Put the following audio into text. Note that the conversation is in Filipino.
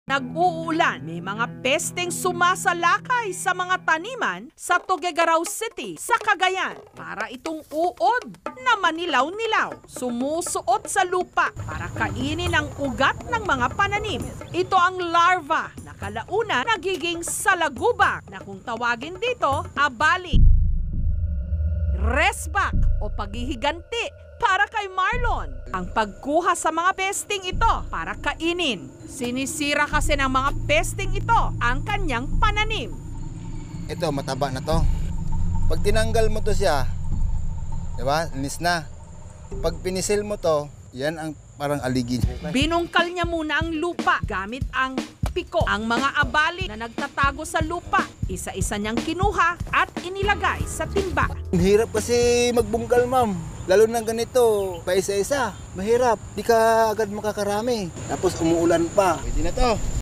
Nag-uulan, may mga pesteng sumasalakay sa mga taniman sa Tuguegarao City sa Cagayan para itong uod na manilaw-nilaw, sumusuot sa lupa para kainin ang ugat ng mga pananim. Ito ang larva na kalauna nagiging salagubak na kung tawagin dito, abali, resback o paghihiganti para kay Marlon. Ang pagkuha sa mga pesting ito para kainin. Sinisira kasi ng mga pesting ito ang kanyang pananim. Ito, mataba na to. Pag tinanggal mo to siya, di ba? Linis na. Pag pinisil mo to, yan ang parang aligi. Binungkal niya muna ang lupa gamit ang piko. Ang mga abali na nagtatago sa lupa, isa-isa niyang kinuha at inilagay sa timba. Mahirap kasi magbungkal, ma'am. Lalo na ganito, pa isa-isa. Mahirap. Di ka agad makakarami. Tapos umuulan pa. Pwede na to.